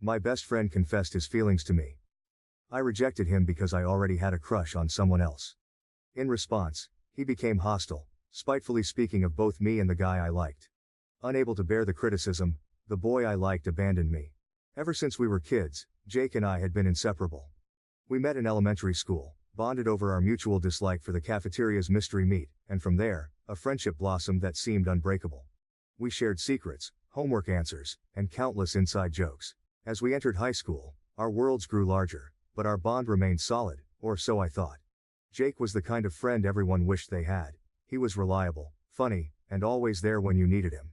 My best friend confessed his feelings to me. I rejected him because I already had a crush on someone else. In response, he became hostile, spitefully speaking of both me and the guy I liked. Unable to bear the criticism, the boy I liked abandoned me. Ever since we were kids, Jake and I had been inseparable. We met in elementary school, bonded over our mutual dislike for the cafeteria's mystery meat, and from there, a friendship blossomed that seemed unbreakable. We shared secrets, homework answers, and countless inside jokes. As we entered high school, our worlds grew larger, but our bond remained solid, or so I thought. Jake was the kind of friend everyone wished they had. He was reliable, funny, and always there when you needed him.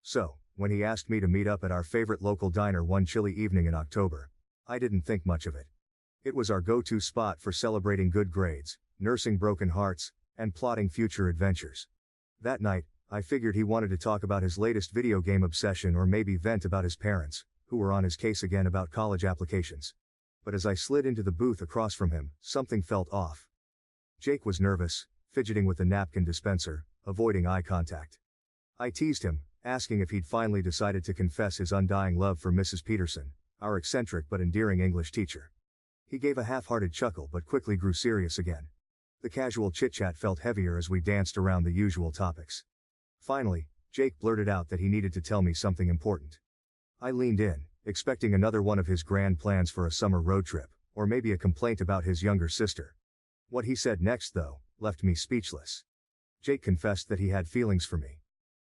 So, when he asked me to meet up at our favorite local diner one chilly evening in October, I didn't think much of it. It was our go-to spot for celebrating good grades, nursing broken hearts, and plotting future adventures. That night, I figured he wanted to talk about his latest video game obsession or maybe vent about his parents, who were on his case again about college applications. But as I slid into the booth across from him, something felt off. Jake was nervous, fidgeting with the napkin dispenser, avoiding eye contact. I teased him, asking if he'd finally decided to confess his undying love for Mrs. Peterson, our eccentric but endearing English teacher. He gave a half-hearted chuckle but quickly grew serious again. The casual chit-chat felt heavier as we danced around the usual topics. Finally, Jake blurted out that he needed to tell me something important. I leaned in, expecting another one of his grand plans for a summer road trip, or maybe a complaint about his younger sister. What he said next, though, left me speechless. Jake confessed that he had feelings for me.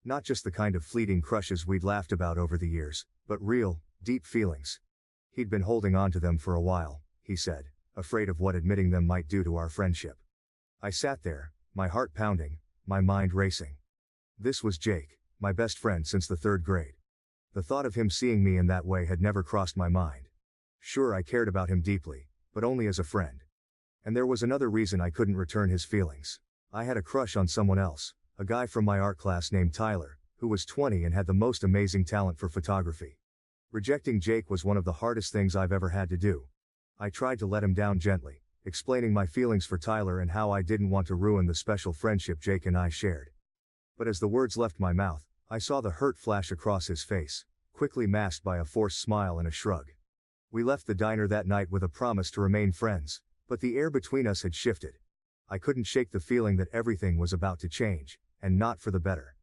Not just the kind of fleeting crushes we'd laughed about over the years, but real, deep feelings. He'd been holding on to them for a while, he said, afraid of what admitting them might do to our friendship. I sat there, my heart pounding, my mind racing. This was Jake, my best friend since the 3rd grade. The thought of him seeing me in that way had never crossed my mind. Sure, I cared about him deeply, but only as a friend. And there was another reason I couldn't return his feelings. I had a crush on someone else, a guy from my art class named Tyler, who was 20 and had the most amazing talent for photography. Rejecting Jake was one of the hardest things I've ever had to do. I tried to let him down gently, explaining my feelings for Tyler and how I didn't want to ruin the special friendship Jake and I shared. But as the words left my mouth, I saw the hurt flash across his face, quickly masked by a forced smile and a shrug. We left the diner that night with a promise to remain friends, but the air between us had shifted. I couldn't shake the feeling that everything was about to change, and not for the better.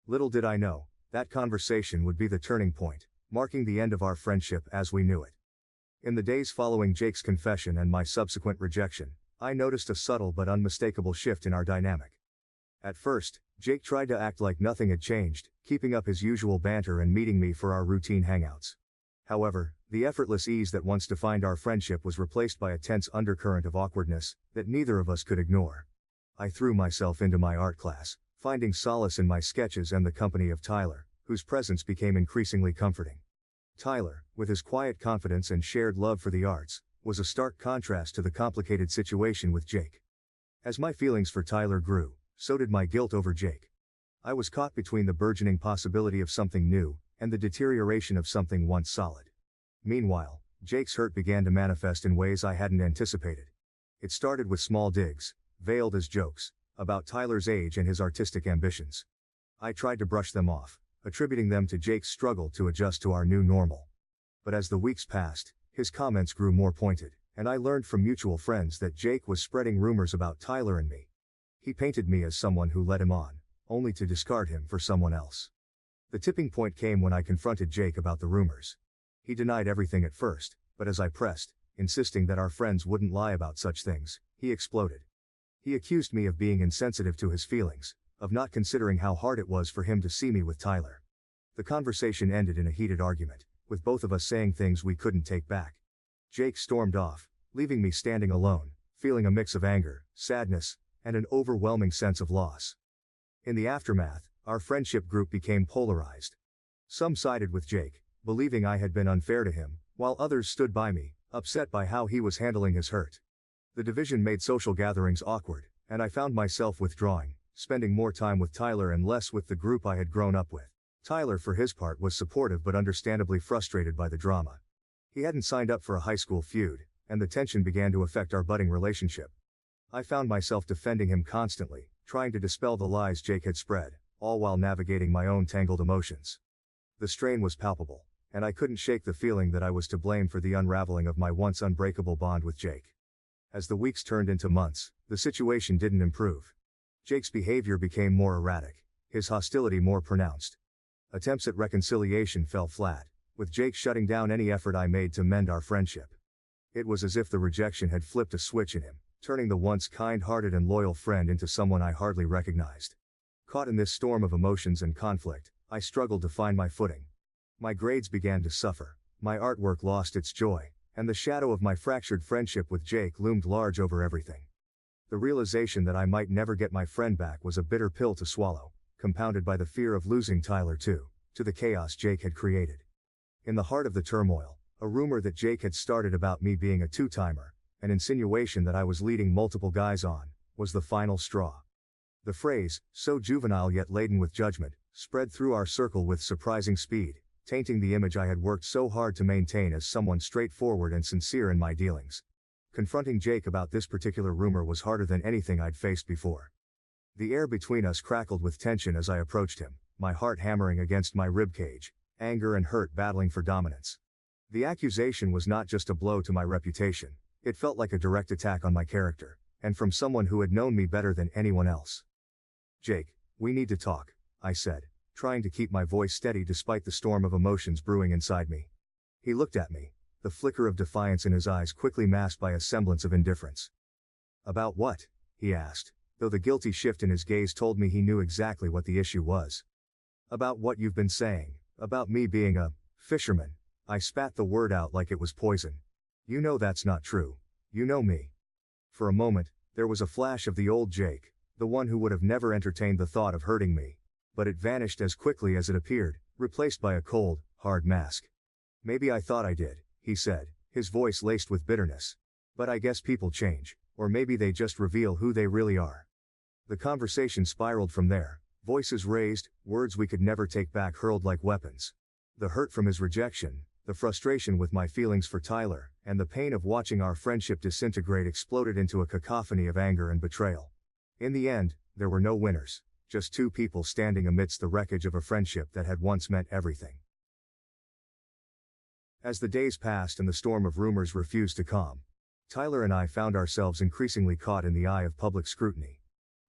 Little did I know, that conversation would be the turning point, marking the end of our friendship as we knew it. In the days following Jake's confession and my subsequent rejection, I noticed a subtle but unmistakable shift in our dynamic. At first, Jake tried to act like nothing had changed, keeping up his usual banter and meeting me for our routine hangouts. However, the effortless ease that once defined our friendship was replaced by a tense undercurrent of awkwardness that neither of us could ignore. I threw myself into my art class, finding solace in my sketches and the company of Tyler, whose presence became increasingly comforting. Tyler, with his quiet confidence and shared love for the arts, was a stark contrast to the complicated situation with Jake. As my feelings for Tyler grew, so did my guilt over Jake. I was caught between the burgeoning possibility of something new, and the deterioration of something once solid. Meanwhile, Jake's hurt began to manifest in ways I hadn't anticipated. It started with small digs, veiled as jokes, about Tyler's age and his artistic ambitions. I tried to brush them off, attributing them to Jake's struggle to adjust to our new normal. But as the weeks passed, his comments grew more pointed, and I learned from mutual friends that Jake was spreading rumors about Tyler and me. He painted me as someone who led him on, only to discard him for someone else. The tipping point came when I confronted Jake about the rumors. He denied everything at first, but as I pressed, insisting that our friends wouldn't lie about such things, he exploded. He accused me of being insensitive to his feelings, of not considering how hard it was for him to see me with Tyler. The conversation ended in a heated argument, with both of us saying things we couldn't take back. Jake stormed off, leaving me standing alone, feeling a mix of anger, sadness, and an overwhelming sense of loss. In the aftermath, our friendship group became polarized. Some sided with Jake, believing I had been unfair to him, while others stood by me, upset by how he was handling his hurt. The division made social gatherings awkward, and I found myself withdrawing, spending more time with Tyler and less with the group I had grown up with. Tyler, for his part, was supportive but understandably frustrated by the drama. He hadn't signed up for a high school feud, and the tension began to affect our budding relationship. I found myself defending him constantly, trying to dispel the lies Jake had spread, all while navigating my own tangled emotions. The strain was palpable, and I couldn't shake the feeling that I was to blame for the unraveling of my once unbreakable bond with Jake. As the weeks turned into months, the situation didn't improve. Jake's behavior became more erratic, his hostility more pronounced. Attempts at reconciliation fell flat, with Jake shutting down any effort I made to mend our friendship. It was as if the rejection had flipped a switch in him, turning the once kind-hearted and loyal friend into someone I hardly recognized. Caught in this storm of emotions and conflict, I struggled to find my footing. My grades began to suffer, my artwork lost its joy, and the shadow of my fractured friendship with Jake loomed large over everything. The realization that I might never get my friend back was a bitter pill to swallow, compounded by the fear of losing Tyler too, to the chaos Jake had created. In the heart of the turmoil, a rumor that Jake had started about me being a two-timer, an insinuation that I was leading multiple guys on, was the final straw. The phrase, so juvenile yet laden with judgment, spread through our circle with surprising speed, tainting the image I had worked so hard to maintain as someone straightforward and sincere in my dealings. Confronting Jake about this particular rumor was harder than anything I'd faced before. The air between us crackled with tension as I approached him, my heart hammering against my ribcage, anger and hurt battling for dominance. The accusation was not just a blow to my reputation, it felt like a direct attack on my character, and from someone who had known me better than anyone else. "Jake, we need to talk," I said, trying to keep my voice steady despite the storm of emotions brewing inside me. He looked at me, the flicker of defiance in his eyes quickly masked by a semblance of indifference. "About what?" he asked, though the guilty shift in his gaze told me he knew exactly what the issue was. "About what you've been saying, about me being a fisherman." I spat the word out like it was poison. "You know that's not true. You know me." For a moment, there was a flash of the old Jake, the one who would have never entertained the thought of hurting me, but it vanished as quickly as it appeared, replaced by a cold, hard mask. "Maybe I thought I did," he said, his voice laced with bitterness. "But I guess people change, or maybe they just reveal who they really are." The conversation spiraled from there, voices raised, words we could never take back hurled like weapons. The hurt from his rejection, the frustration with my feelings for Tyler, and the pain of watching our friendship disintegrate exploded into a cacophony of anger and betrayal. In the end, there were no winners, just two people standing amidst the wreckage of a friendship that had once meant everything. As the days passed and the storm of rumors refused to calm, Tyler and I found ourselves increasingly caught in the eye of public scrutiny.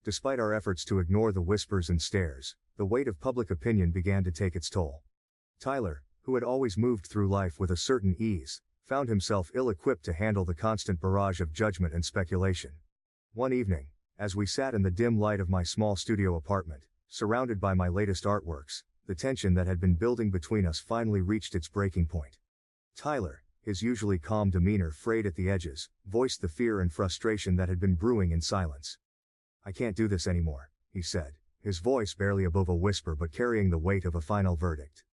Despite our efforts to ignore the whispers and stares, the weight of public opinion began to take its toll. Tyler, who had always moved through life with a certain ease, found himself ill-equipped to handle the constant barrage of judgment and speculation. One evening, as we sat in the dim light of my small studio apartment, surrounded by my latest artworks, the tension that had been building between us finally reached its breaking point. Tyler, his usually calm demeanor frayed at the edges, voiced the fear and frustration that had been brewing in silence. "I can't do this anymore," he said, his voice barely above a whisper but carrying the weight of a final verdict.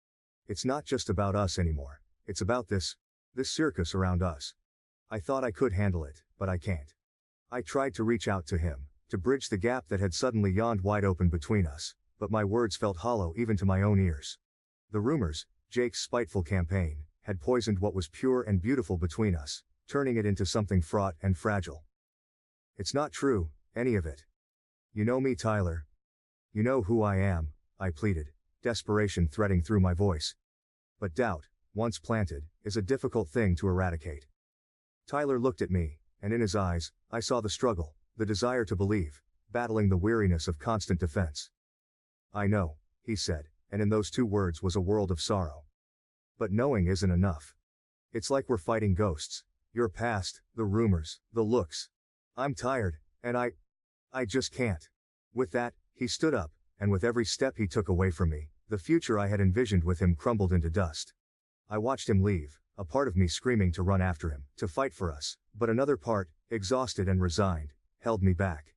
"It's not just about us anymore, it's about this circus around us. I thought I could handle it, but I can't." I tried to reach out to him, to bridge the gap that had suddenly yawned wide open between us, but my words felt hollow even to my own ears. The rumors, Jake's spiteful campaign, had poisoned what was pure and beautiful between us, turning it into something fraught and fragile. "It's not true, any of it. You know me, Tyler. You know who I am," I pleaded, desperation threading through my voice. But doubt, once planted, is a difficult thing to eradicate. Tyler looked at me, and in his eyes, I saw the struggle, the desire to believe, battling the weariness of constant defense. "I know," he said, and in those two words was a world of sorrow. "But knowing isn't enough. It's like we're fighting ghosts. Your past, the rumors, the looks. I'm tired, and I just can't." With that, he stood up, and with every step he took away from me, the future I had envisioned with him crumbled into dust. I watched him leave, a part of me screaming to run after him, to fight for us, but another part, exhausted and resigned, held me back.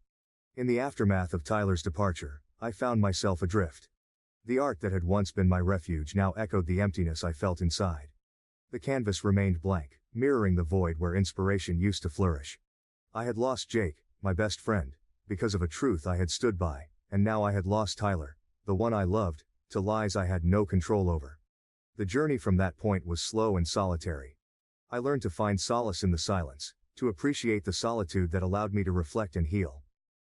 In the aftermath of Tyler's departure, I found myself adrift. The art that had once been my refuge now echoed the emptiness I felt inside. The canvas remained blank, mirroring the void where inspiration used to flourish. I had lost Jake, my best friend, because of a truth I had stood by, and now I had lost Tyler, the one I loved, to lies I had no control over. The journey from that point was slow and solitary. I learned to find solace in the silence, to appreciate the solitude that allowed me to reflect and heal.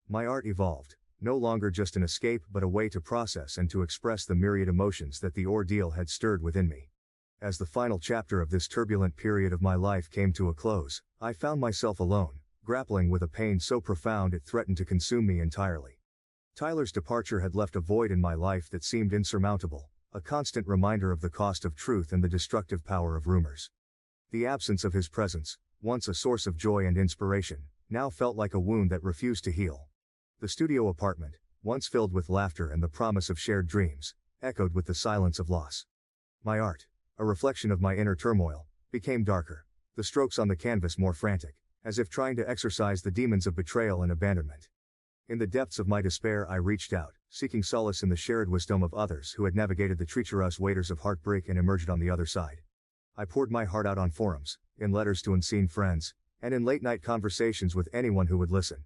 My art evolved, no longer just an escape but a way to process and to express the myriad emotions that the ordeal had stirred within me. As the final chapter of this turbulent period of my life came to a close, I found myself alone, grappling with a pain so profound it threatened to consume me entirely. Tyler's departure had left a void in my life that seemed insurmountable, a constant reminder of the cost of truth and the destructive power of rumors. The absence of his presence, once a source of joy and inspiration, now felt like a wound that refused to heal. The studio apartment, once filled with laughter and the promise of shared dreams, echoed with the silence of loss. My art, a reflection of my inner turmoil, became darker, the strokes on the canvas more frantic, as if trying to exorcise the demons of betrayal and abandonment. In the depths of my despair I reached out, seeking solace in the shared wisdom of others who had navigated the treacherous waters of heartbreak and emerged on the other side. I poured my heart out on forums, in letters to unseen friends, and in late-night conversations with anyone who would listen.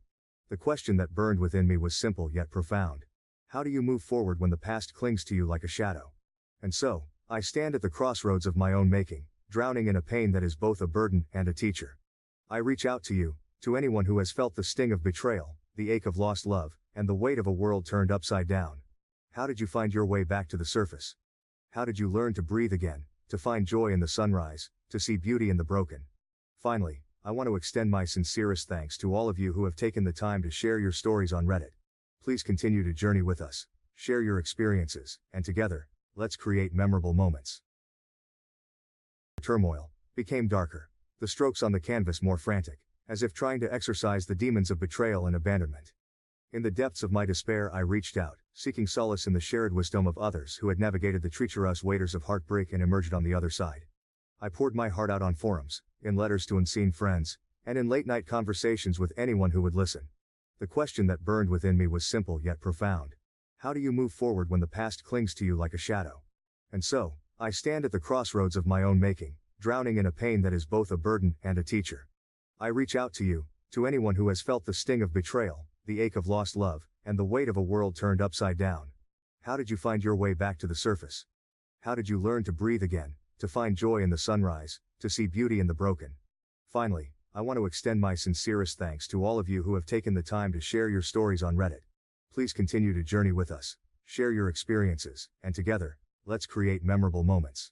The question that burned within me was simple yet profound. How do you move forward when the past clings to you like a shadow? And so, I stand at the crossroads of my own making, drowning in a pain that is both a burden and a teacher. I reach out to you, to anyone who has felt the sting of betrayal, the ache of lost love, and the weight of a world turned upside down. How did you find your way back to the surface? How did you learn to breathe again, to find joy in the sunrise, to see beauty in the broken? Finally, I want to extend my sincerest thanks to all of you who have taken the time to share your stories on Reddit. Please continue to journey with us, share your experiences, and together, let's create memorable moments. Turmoil became darker, the strokes on the canvas more frantic, as if trying to exorcise the demons of betrayal and abandonment. In the depths of my despair I reached out, seeking solace in the shared wisdom of others who had navigated the treacherous waters of heartbreak and emerged on the other side. I poured my heart out on forums, in letters to unseen friends, and in late-night conversations with anyone who would listen. The question that burned within me was simple yet profound. How do you move forward when the past clings to you like a shadow? And so, I stand at the crossroads of my own making, drowning in a pain that is both a burden and a teacher. I reach out to you, to anyone who has felt the sting of betrayal, the ache of lost love, and the weight of a world turned upside down. How did you find your way back to the surface? How did you learn to breathe again, to find joy in the sunrise, to see beauty in the broken? Finally, I want to extend my sincerest thanks to all of you who have taken the time to share your stories on Reddit. Please continue to journey with us, share your experiences, and together, let's create memorable moments.